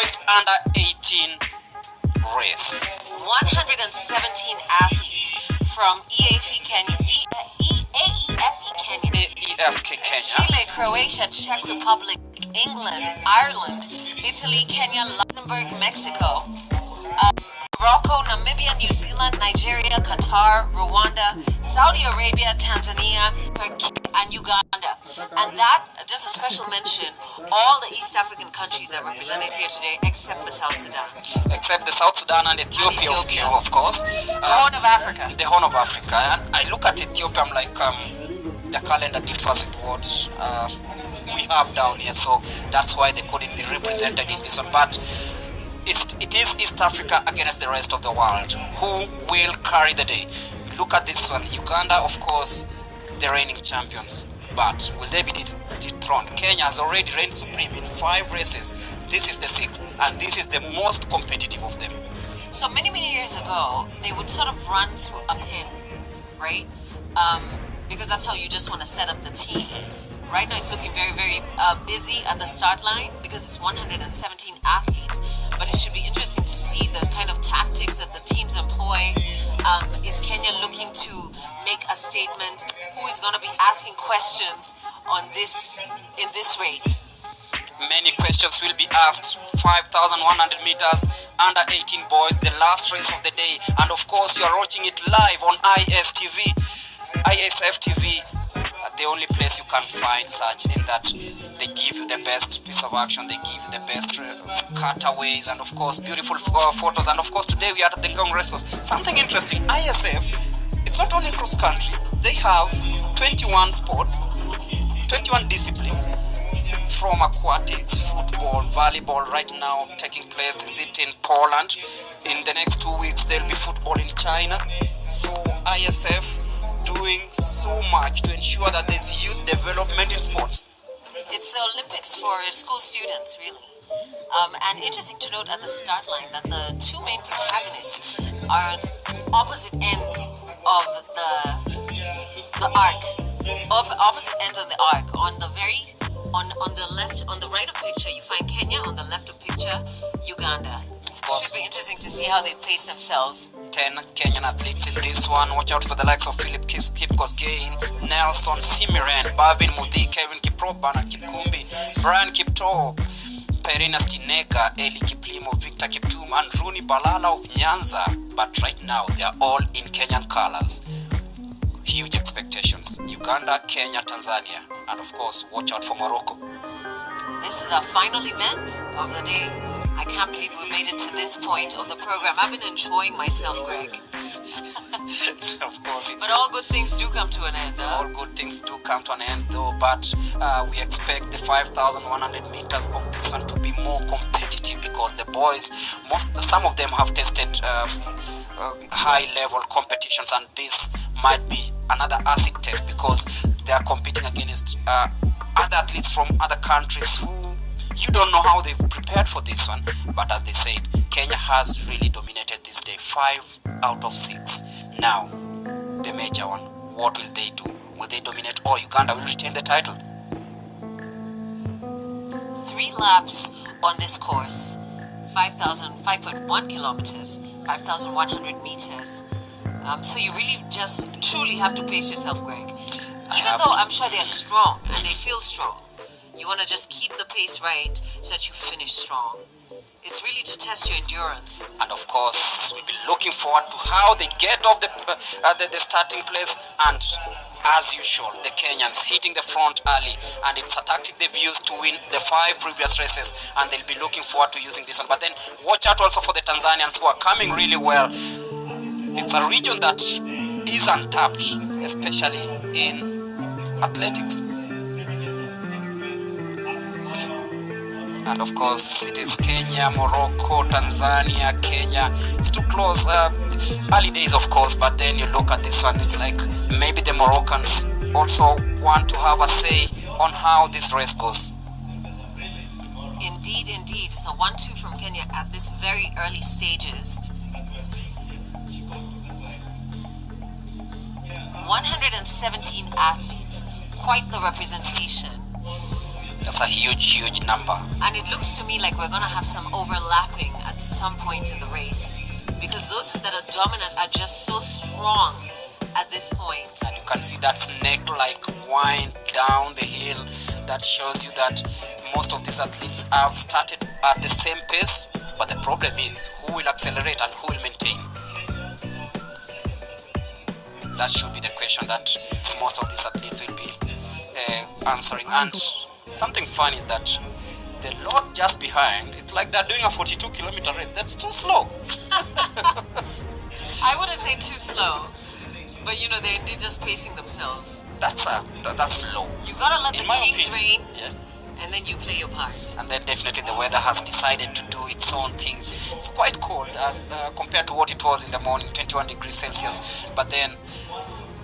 boys under 18 race. 117 athletes from EAF Kenya, Chile, Croatia, Czech Republic, England, Ireland, Italy, Kenya, Luxembourg, Mexico, Morocco, Namibia, New Zealand, Nigeria, Qatar, Rwanda, Saudi Arabia, Tanzania, Turkey, and Uganda. And that, just a special mention, all the East African countries are represented here today except the South Sudan. Except the South Sudan and Ethiopia. Of course. The Horn of Africa. The Horn of Africa. And I look at Ethiopia, I'm like, the calendar differs with what we have down here. So that's why they couldn't be represented in this one. But it is East Africa against the rest of the world. Who will carry the day? Look at this one. Uganda, of course, the reigning champions. But will they be dethroned? Kenya has already reigned supreme in 5 races. This is the 6th, and this is the most competitive of them. So many years ago, they would sort of run through a pin, right? Because that's how you just want to set up the team. Right now, it's looking very busy at the start line because it's 117 athletes. But it should be interesting to see the kind of tactics that the teams employ. Is Kenya looking to make a statement? Who is going to be asking questions on in this race? Many questions will be asked. 5,100 meters, under 18 boys, the last race of the day. And of course, you are watching it live on ISF TV. The only place you can find such in that they give you the best piece of action, they give you the best cutaways, and of course beautiful photos. And of course today we are at the Congress was something interesting. ISF, it's not only cross country, they have 21 sports, 21 disciplines, from aquatics, football, volleyball right now taking place. Is it in Poland? In the next 2 weeks there'll be football in China. So ISF doing so much to ensure that there's youth development in sports. It's the Olympics for school students, really. And interesting to note at the start line that the 2 main protagonists are at opposite ends of the arc. Opposite ends of the arc. On the left, on the right of picture, you find Kenya. On the left of picture, Uganda. Of course. Should be interesting to see how they place themselves. 10 Kenyan athletes in this one. Watch out for the likes of KIPKOSGEI, Nelson Simiren, Bavin Mudi, Kevin Kiprop, Bernard Kipkumbi, Brian Kiptoo, Perina Stinega, Eli Kiplimo, Victor Kiptum, and Rooney Balala of Nyanza. But right now, they are all in Kenyan colors. Huge expectations. Uganda, Kenya, Tanzania, and of course, watch out for Morocco. This is our final event of the day. I can't believe we made it to this point of the program. I've been enjoying myself, Greg. Of course. But all good things do come to an end. All good things do come to an end, though. But we expect the 5,100 meters of this one to be more competitive because the boys, some of them have tested high-level competitions, and this might be another acid test because they are competing against other athletes from other countries who you don't know how they've prepared for this one. But as they said, Kenya has really dominated this day. 5 out of 6. Now, the major one. What will they do? Will they dominate, or Uganda will retain the title? 3 laps on this course. 5.1 kilometers. 5,100 meters. So you really just truly have to pace yourself, Greg. Even though I'm sure they're strong and they feel strong, you want to just keep the pace right so that you finish strong. It's really to test your endurance. And of course, we'll be looking forward to how they get off the starting place. And as usual, the Kenyans hitting the front early, and it's a tactic they've used to win the 5 previous races, and they'll be looking forward to using this one. But then watch out also for the Tanzanians who are coming really well. It's a region that is untapped, especially in athletics. And of course, it is Kenya, Morocco, Tanzania, Kenya. It's too close. Early days, of course, but then you look at this one, it's like maybe the Moroccans also want to have a say on how this race goes. Indeed. It's a 1-2 from Kenya at this very early stages. 117 athletes, quite the representation. That's a huge number. And it looks to me like we're going to have some overlapping at some point in the race, because those that are dominant are just so strong at this point. And you can see that snake-like wind down the hill. That shows you that most of these athletes have started at the same pace, but the problem is who will accelerate and who will maintain. That should be the question that most of these athletes will be answering. And something fun is that the lot just behind, it's like they're doing a 42-kilometer race. That's too slow. I wouldn't say too slow, but you know, they're indeed just pacing themselves. That's slow. You gotta let the kings reign, yeah. And then you play your part. And then definitely the weather has decided to do its own thing. It's quite cold as compared to what it was in the morning, 21 degrees Celsius. But then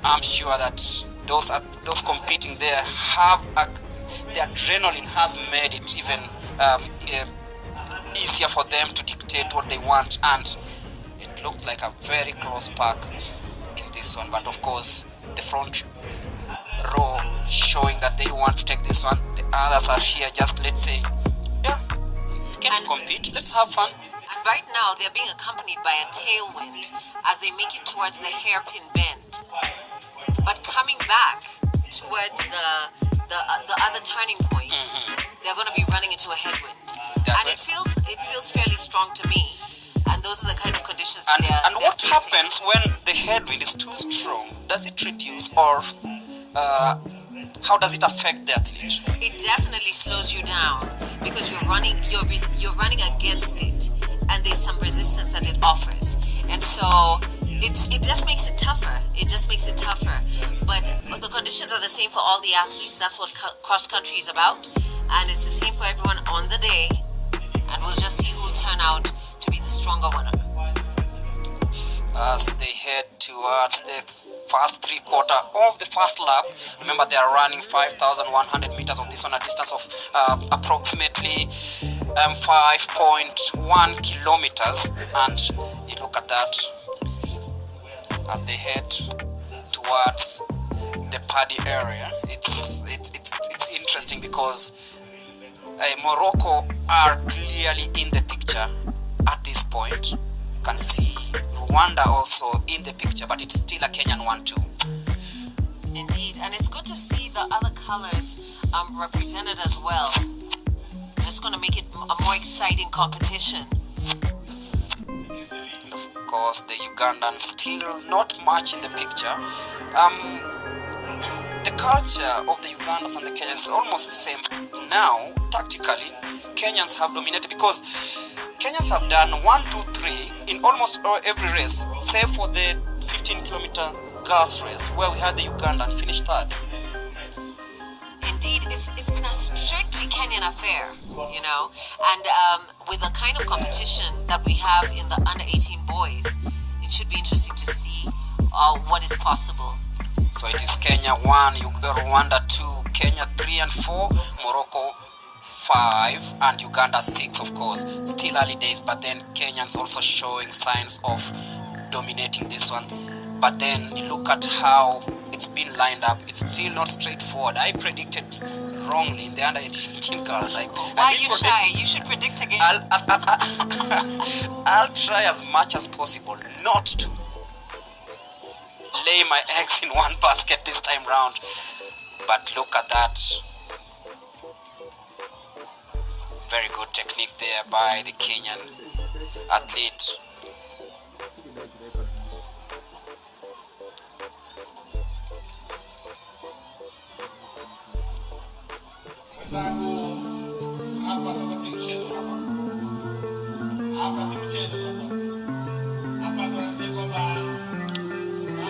I'm sure that those competing there have the adrenaline has made it even easier for them to dictate what they want, and it looked like a very close pack in this one. But of course, the front row showing that they want to take this one. The others are here just, let's say, yeah, we can't compete, let's have fun. And right now they're being accompanied by a tailwind as they make it towards the hairpin bend. But coming back towards the other turning point, they're going to be running into a headwind. And it feels fairly strong to me. And those are the kind of conditions that and what happens when the headwind is too strong? Does it reduce, or how does it affect the athlete? It definitely slows you down because you're running against it, and there's some resistance that it offers, and so it just makes it tougher. But the conditions are the same for all the athletes. That's what cross country is about, and it's the same for everyone on the day. And we'll just see who will turn out to be the stronger winner. As they head towards the first three-quarter of the first lap, remember they are running 5,100 meters of this on a distance of approximately 5.1 kilometers, and you look at that as they head towards the paddy area. It's interesting because Morocco are clearly in the picture at this point. You can see Rwanda also in the picture, but it's still a Kenyan one too. Indeed, and it's good to see the other colors represented as well. It's just going to make it a more exciting competition. And of course, the Ugandans still not much in the picture. The culture of the Ugandans and the Kenyans is almost the same. Now, tactically, Kenyans have dominated because Kenyans have done 1, 2, 3 in almost every race, save for the 15-kilometer girls race where we had the Ugandan finish third. Indeed, it's been a strictly Kenyan affair, you know, and with the kind of competition that we have in the under-18 boys, it should be interesting to see what is possible. So it is Kenya 1, Rwanda 2, Kenya 3 and 4, Morocco 5, and Uganda 6, of course. Still early days, but then Kenyans also showing signs of dominating this one. But then look at how it's been lined up. It's still not straightforward. I predicted wrongly in the under-18 girls. Why are you shy? You should predict again. I'll try as much as possible not to lay my eggs in one basket this time round. But look at that. Very good technique there by the Kenyan athlete.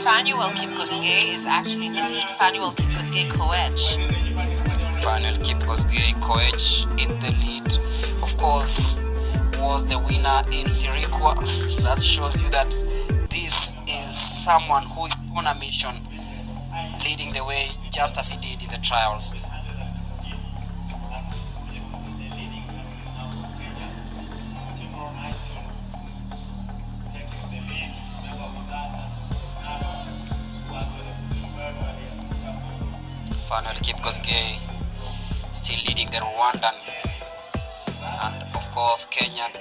PHANUEL KIPKOSGEI is actually in the lead. PHANUEL KIPKOSGEI Coach. PHANUEL KIPKOSGEI Coach in the lead. Of course, was the winner in Sirikwa. So that shows you that this is someone who is on a mission, leading the way just as he did in the trials. PHANUEL KIPKOSGEI still leading the Rwandan, and of course Kenyan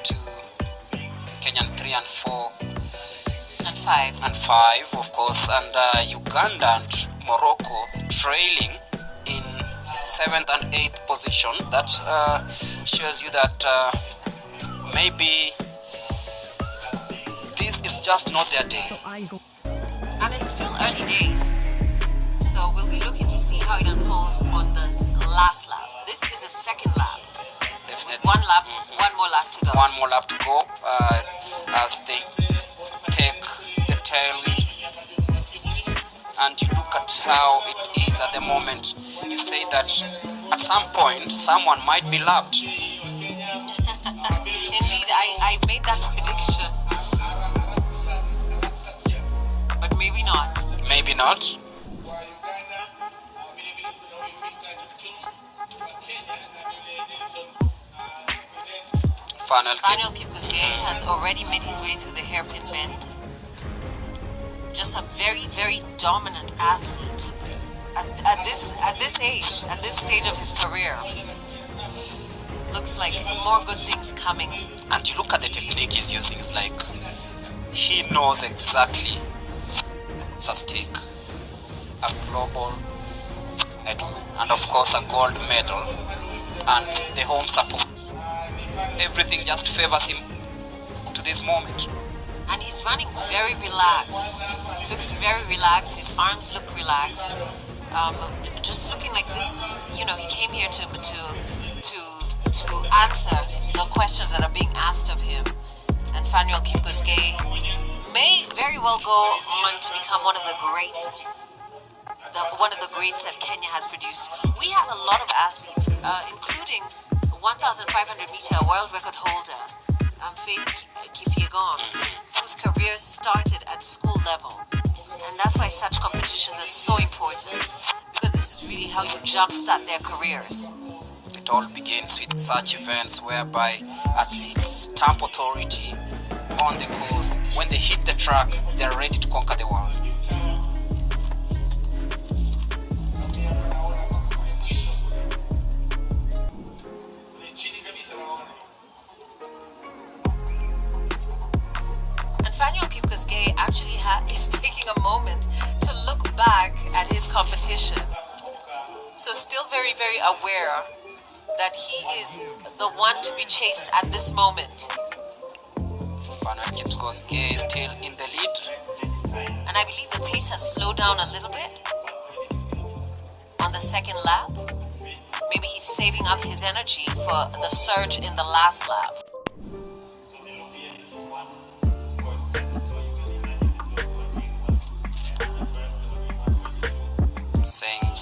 3 and 4 and 5 of course, and Uganda and Morocco trailing in 7th and 8th position. That shows you that maybe this is just not their day. And it's still early days, so we'll be looking to see how it unfolds on the last lap. This is a second lap. Definitely. One more lap to go. One more lap to go as they take the tailwind. And you look at how it is at the moment. You say that at some point someone might be lapped. Indeed, I made that prediction. But maybe not. Maybe not. PHANUEL KIPKOSGEI has already made his way through the hairpin bend. Just a very, very dominant athlete at this age, at this stage of his career. Looks like more good things coming. And you look at the technique he's using. It's like he knows exactly it's a stake, a global medal, and of course a gold medal, and the home support. Everything just favors him to this moment. And he's running very relaxed. Looks very relaxed. His arms look relaxed. Just looking like this, you know, he came here to answer the questions that are being asked of him. And PHANUEL KIPKOSGEI may very well go on to become one of the greats. One of the greats that Kenya has produced. We have a lot of athletes, including 1,500 meter world record holder, Faith Kipkosgei, whose career started at school level. And that's why such competitions are so important, because this is really how you jumpstart their careers. It all begins with such events whereby athletes stamp authority on the course. When they hit the track, they are ready to conquer the world. And PHANUEL KIPKOSGEI actually is taking a moment to look back at his competition. So still very, very aware that he is the one to be chased at this moment. PHANUEL KIPKOSGEI is still in the lead. And I believe the pace has slowed down a little bit on the second lap. Maybe he's saving up his energy for the surge in the last lap. Saying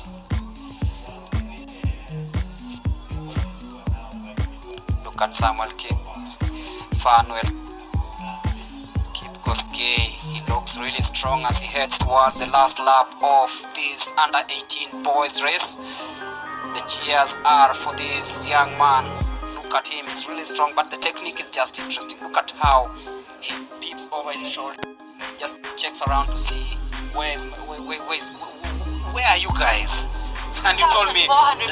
look at PHANUEL KIPKOSGEI. He looks really strong as he heads towards the last lap of this under 18 boys race. The cheers are for this young man. Look at him, he's really strong, but the technique is just interesting. Look at how he peeps over his shoulder, just checks around to see where are you guys? And you told me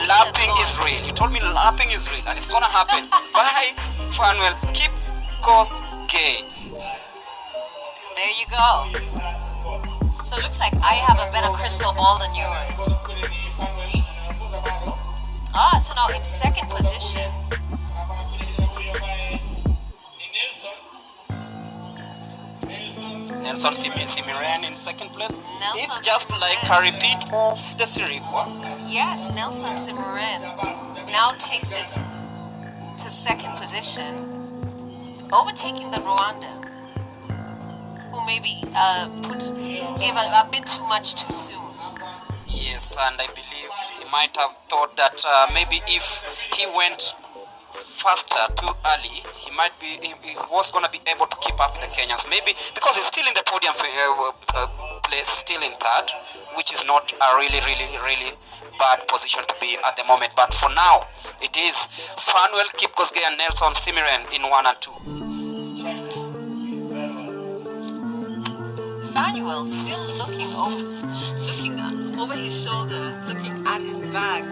lapping is real. You told me lapping is real, and it's gonna happen. Bye, PHANUEL KIPKOSGEI. There you go. So it looks like I have a better crystal ball than yours. So now in second position, Nelson Simiren in second place. Nelson It's just like a repeat of the Sirikwa. yes, Nelson Simiren now takes it to second position, overtaking the Rwandan, who maybe gave a bit too much too soon. Yes, and I believe he might have thought that maybe if he went faster too early, he was going to be able to keep up with the Kenyans. Maybe because he's still in the podium place, still in third, which is not a really bad position to be at the moment. But for now, it is PHANUEL KIPKOSGEI and Nelson Simiren in 1 and 2. PHANUEL still looking over his shoulder, looking at his bag,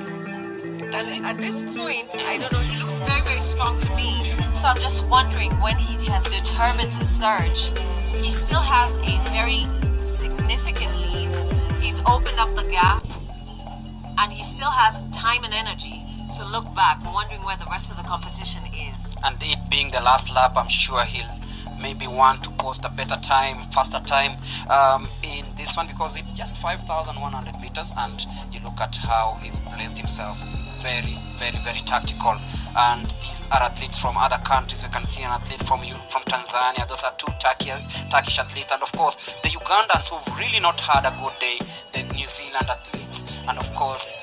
Does he? At this point, I don't know, he looks very, very strong to me. So I'm just wondering, when he has determined to surge, he still has a very significant lead. He's opened up the gap, and he still has time and energy to look back, wondering where the rest of the competition is. And it being the last lap, I'm sure he'll maybe want to post a better time, faster time in this one, because it's just 5,100 meters, and you look at how he's placed himself. Very, very, very tactical. And these are athletes from other countries. You can see an athlete from Tanzania. Those are two Turkish athletes, and of course the Ugandans who've really not had a good day, the New Zealand athletes. And of course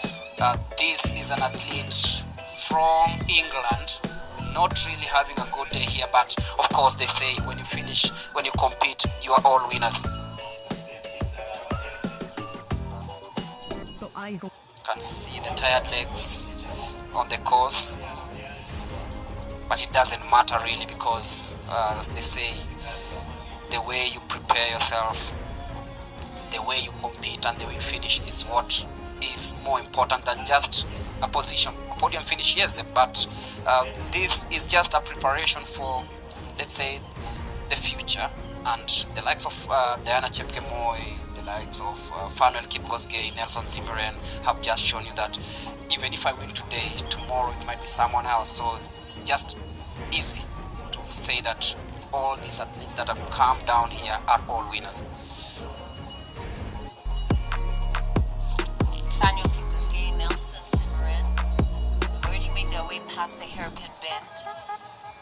this is an athlete from England, not really having a good day here, but of course they say when you compete, you are all winners. You can see the tired legs on the course, but it doesn't matter really, because as they say, the way you prepare yourself, the way you compete, and the way you finish is what is more important than just a position. A podium finish, yes, but this is just a preparation for, let's say, the future. And the likes of Diana Chepkemoi, the likes of PHANUEL, KIPKOSGEI, Nelson Simiren have just shown you that even if I win today, tomorrow it might be someone else. So it's just easy to say that all these athletes that have come down here are all winners. PHANUEL, KIPKOSGEI, Nelson Simiren have already made their way past the hairpin bend,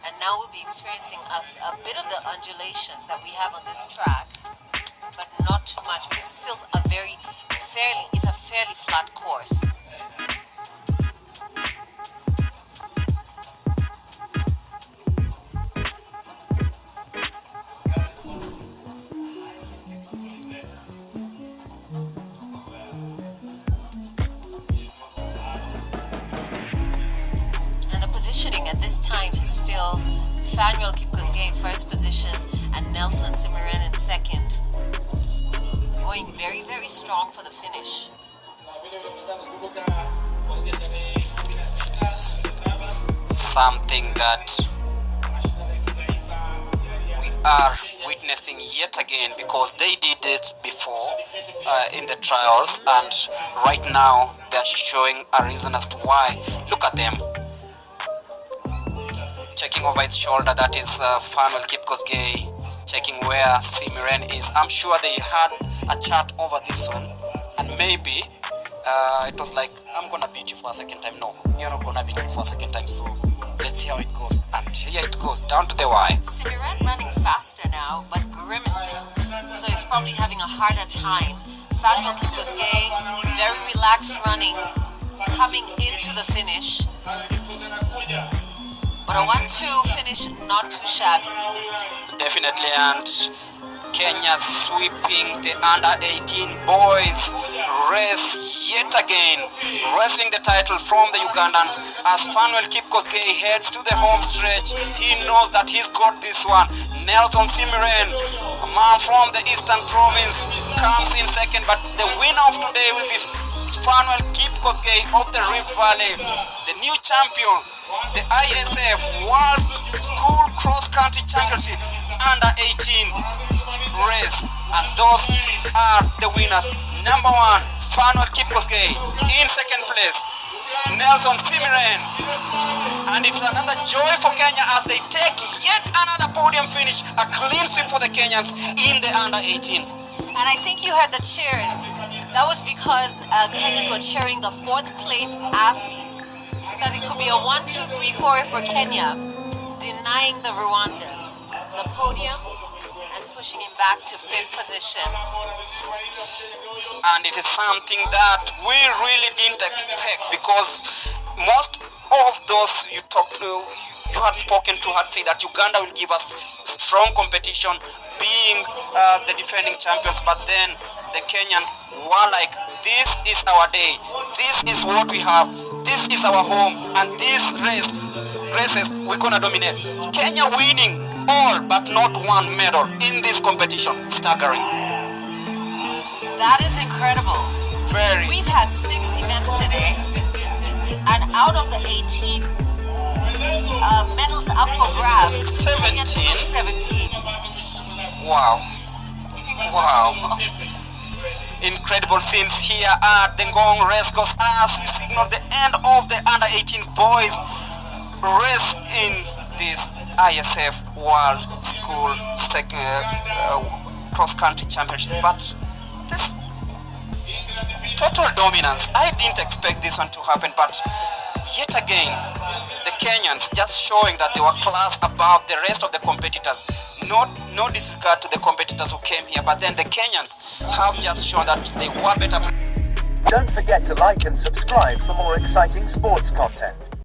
and now we'll be experiencing a bit of the undulations that we have on this track, but not too much, because it's still it's a fairly flat course. Positioning at this time is still PHANUEL, KIPKOSGEI in first position and Nelson Simiren in second, going very, very strong for the finish. Something that we are witnessing yet again, because they did it before in the trials, and right now they're showing a reason as to why. Look at them checking over his shoulder. That is PHANUEL, KIPKOSGEI, checking where Simiren is. I'm sure they had a chat over this one, and maybe it was like, I'm gonna beat you for a second time. No, you're not gonna beat me for a second time, so let's see how it goes. And here it goes, down to the wire. Simiren running faster now, but grimacing, so he's probably having a harder time. PHANUEL, KIPKOSGEI, very relaxed running, coming into the finish. But a 1-2 finish, not too shabby. Definitely, and Kenya sweeping the under-18 boys race yet again, wrestling the title from the Ugandans. As PHANUEL, KIPKOSGEI heads to the home stretch, he knows that he's got this one. Nelson Simiren, a man from the Eastern Province, comes in second, but the winner of today will be PHANUEL, KIPKOSGEI of the Rift Valley, the new champion, the ISF World School Cross Country Championship under-18 race. And those are the winners. Number 1, PHANUEL, KIPKOSGEI. In second place, Nelson Simiren. And it's another joy for Kenya as they take yet another podium finish, a clean sweep for the Kenyans in the under-18s. And I think you heard the cheers. That was because Kenyans were cheering the 4th place athletes. So it could be a 1, 2, 3, 4 for Kenya, denying the Rwandan the podium and pushing him back to 5th position. And it is something that we really didn't expect, because most of those you had spoken to had said that Uganda will give us strong competition, being the defending champions, but then the Kenyans were like, this is our day, this is what we have, this is our home, and these races we're gonna dominate. Kenya winning all but not one medal in this competition. Staggering. That is incredible. Very. We've had 6 events today, And out of the 18 medals up for grabs, 17. Wow. Wow. Incredible scenes here at the Ngong Race Course as we signal the end of the under-18 boys race in this ISF World School Cross-Country Championship. But this total dominance, I didn't expect this one to happen, but yet again, the Kenyans just showing that they were class above the rest of the competitors. No disregard to the competitors who came here, but then the Kenyans have just shown that they were better. Don't forget to like and subscribe for more exciting sports content.